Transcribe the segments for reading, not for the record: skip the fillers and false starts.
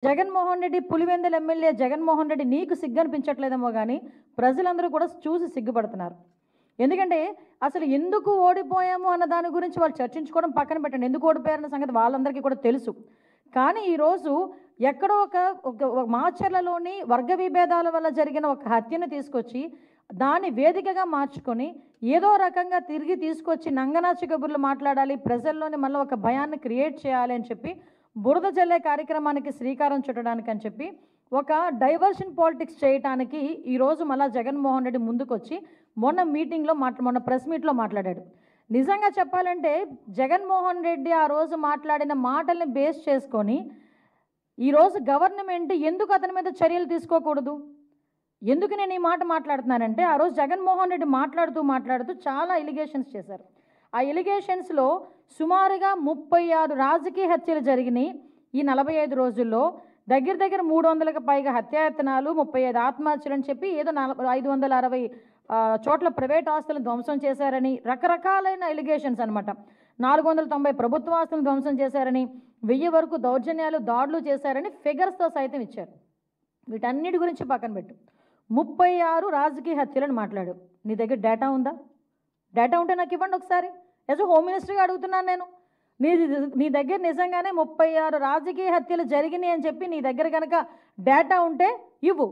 Jaganmohan Reddy Pulivendula MLA Jaganmohan Reddy నీకు సిగ్గనిపించట్లేదేమో కానీ ప్రజలందరూ కూడా చూసి సిగ్గుపడుతున్నారు. ఎందుకంటే అసలు ఎందుకు ఓడిపోయాము అన్న దాని గురించి వాళ్ళు చర్చించుకోవడం పక్కన పెట్టండి. ఎందుకు ఓడిపోయారన్న సంగతి వాళ్ళందరికీ కూడా తెలుసు. కానీ ఈరోజు ఎక్కడో ఒక మాచర్లలోని వర్గ విభేదాల వల్ల జరిగిన ఒక హత్యను తీసుకొచ్చి దాన్ని వేదికగా మార్చుకొని ఏదో రకంగా తిరిగి తీసుకొచ్చి నంగనాచి కబుర్లు మాట్లాడాలి, ప్రజల్లోని మళ్ళీ ఒక భయాన్ని క్రియేట్ చేయాలి అని చెప్పి బురద జల్లే కార్యక్రమానికి శ్రీకారం చుట్టడానికి అని చెప్పి ఒక డైవర్షన్ పాలిటిక్స్ చేయడానికి ఈరోజు మళ్ళీ జగన్మోహన్ రెడ్డి ముందుకొచ్చి మొన్న ప్రెస్ మీట్లో మాట్లాడాడు. నిజంగా చెప్పాలంటే జగన్మోహన్ రెడ్డి ఆ రోజు మాట్లాడిన మాటల్ని బేస్ చేసుకొని ఈరోజు గవర్నమెంట్ ఎందుకు అతని మీద చర్యలు తీసుకోకూడదు? ఎందుకు నేను ఈ మాట మాట్లాడుతున్నానంటే ఆ రోజు జగన్మోహన్ రెడ్డి మాట్లాడుతూ చాలా ఎలిగేషన్స్ చేశారు. ఆ ఎలిగేషన్స్లో సుమారుగా 36 రాజకీయ హత్యలు జరిగినాయి ఈ 45 రోజుల్లో. దగ్గర 300కి పైగా హత్యాయత్నాలు, 35 ఆత్మహత్యలు అని చెప్పి ఏదో 560 చోట్ల ప్రైవేట్ ఆస్తులను ధ్వంసం చేశారని రకరకాలైన ఎలిగేషన్స్ అనమాట. 490 ప్రభుత్వ ఆస్తులను ధ్వంసం చేశారని, 1000 వరకు దౌర్జన్యాలు దాడులు చేశారని ఫిగర్స్తో సైతం ఇచ్చారు. వీటన్నిటి గురించి పక్కన పెట్టు. 36 రాజకీయ హత్యలను మాట్లాడు. నీ దగ్గర డేటా ఉందా? డేటా ఉంటే నాకు ఇవ్వండి ఒకసారి. యాజ్ హోమ్ మినిస్టర్గా అడుగుతున్నాను నేను. నీ దగ్గర నిజంగానే 36 రాజకీయ హత్యలు జరిగినాయి అని చెప్పి నీ దగ్గర కనుక డేటా ఉంటే ఇవ్వు.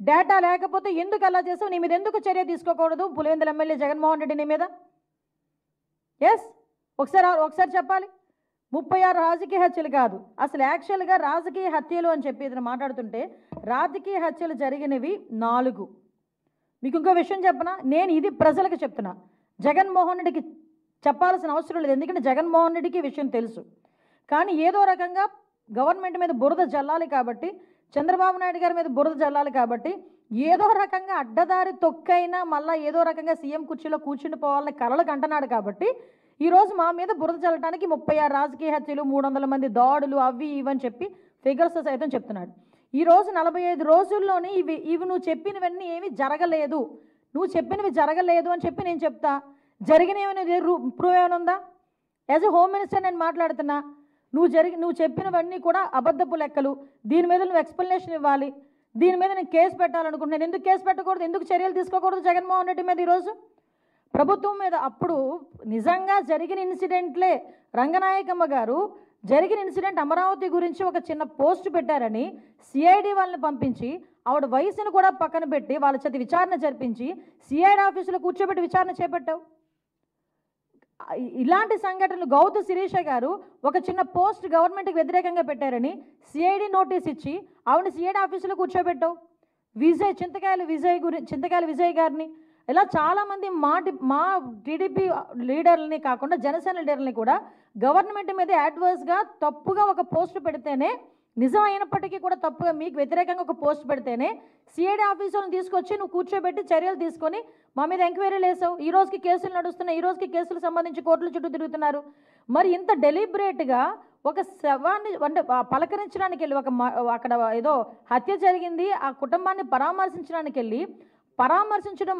డేటా లేకపోతే ఎందుకు అలా చేసావు? నీ మీద ఎందుకు చర్య తీసుకోకూడదు పులివెందుల ఎమ్మెల్యే జగన్మోహన్ రెడ్డి నీ మీద? ఎస్, ఒకసారి చెప్పాలి. 36 రాజకీయ హత్యలు కాదు, అసలు యాక్చువల్గా రాజకీయ హత్యలు అని చెప్పి ఇతను మాట్లాడుతుంటే రాజకీయ హత్యలు జరిగినవి 4. మీకు ఇంకో విషయం చెప్పనా? నేను ఇది ప్రజలకు చెప్తున్నా, జగన్మోహన్ రెడ్డికి చెప్పాల్సిన అవసరం లేదు. ఎందుకంటే జగన్మోహన్ రెడ్డికి విషయం తెలుసు. కానీ ఏదో రకంగా గవర్నమెంట్ మీద బురద జల్లాలి కాబట్టి, చంద్రబాబు నాయుడు గారి మీద బురద జల్లాలి కాబట్టి ఏదో రకంగా అడ్డదారి తొక్కైనా మళ్ళీ ఏదో రకంగా సీఎం కుర్చీలో కూర్చుండిపోవాలని కలలకు అంటున్నాడు కాబట్టి ఈరోజు మా మీద బురద చల్లడానికి 36 రాజకీయ హత్యలు, 300 మంది దాడులు, అవి ఇవని చెప్పి ఫిగర్స్ సైతం చెప్తున్నాడు. ఈరోజు 45 రోజుల్లోని ఇవి నువ్వు చెప్పినవన్నీ ఏమీ జరగలేదు, నువ్వు చెప్పినవి జరగలేదు అని చెప్పి నేను చెప్తా. జరిగినవి ప్రూవ్ ఏమైనా ఉందా? యాజ్ ఎ హోమ్ మినిస్టర్ నేను మాట్లాడుతున్నా. నువ్వు చెప్పినవన్నీ కూడా అబద్ధపు లెక్కలు. దీని మీద నువ్వు ఎక్స్ప్లెనేషన్ ఇవ్వాలి. దీని మీద నేను కేసు పెట్టాలనుకుంటున్నాను. ఎందుకు కేసు పెట్టకూడదు? ఎందుకు చర్యలు తీసుకోకూడదు జగన్మోహన్ రెడ్డి మీద ఈరోజు ప్రభుత్వం మీద? అప్పుడు నిజంగా జరిగిన ఇన్సిడెంట్లే రంగనాయకమ్మ గారు జరిగిన ఇన్సిడెంట్ అమరావతి గురించి ఒక చిన్న పోస్ట్ పెట్టారని సిఐడి వాళ్ళని పంపించి ఆవిడ వయసును కూడా పక్కన పెట్టి వాళ్ళ చేత విచారణ జరిపించి సిఐడి ఆఫీసులో కూర్చోబెట్టి విచారణ చేపట్టావు. ఇలాంటి సంఘటనలు గౌతు శిరీష గారు ఒక చిన్న పోస్ట్ గవర్నమెంట్కి వ్యతిరేకంగా పెట్టారని సిఐడి నోటీస్ ఇచ్చి ఆవిడని సిఐడి ఆఫీసులో కూర్చోబెట్టావు. చింతకాయల విజయ్ గారిని ఇలా చాలామంది మా టీడీపీ లీడర్లని కాకుండా జనసేన లీడర్లని కూడా గవర్నమెంట్ మీద యాడ్వర్స్గా తప్పుగా ఒక పోస్ట్ పెడితేనే, నిజం అయినప్పటికీ కూడా తప్పుగా మీకు వ్యతిరేకంగా ఒక పోస్ట్ పెడితేనే సిఐడి ఆఫీసులను తీసుకొచ్చి నువ్వు కూర్చోబెట్టి చర్యలు తీసుకొని మా మీద ఎంక్వైరీలు వేసావు. ఈ రోజుకి కేసులు నడుస్తున్నాయి, ఈ రోజుకి కేసులకు సంబంధించి కోర్టుల చుట్టూ తిరుగుతున్నారు. మరి ఇంత డెలిబరేట్గా ఒక శవాన్ని అంటే పలకరించడానికి వెళ్ళి అక్కడ ఏదో హత్య జరిగింది, ఆ కుటుంబాన్ని పరామర్శించడానికి వెళ్ళి పరామర్శించడం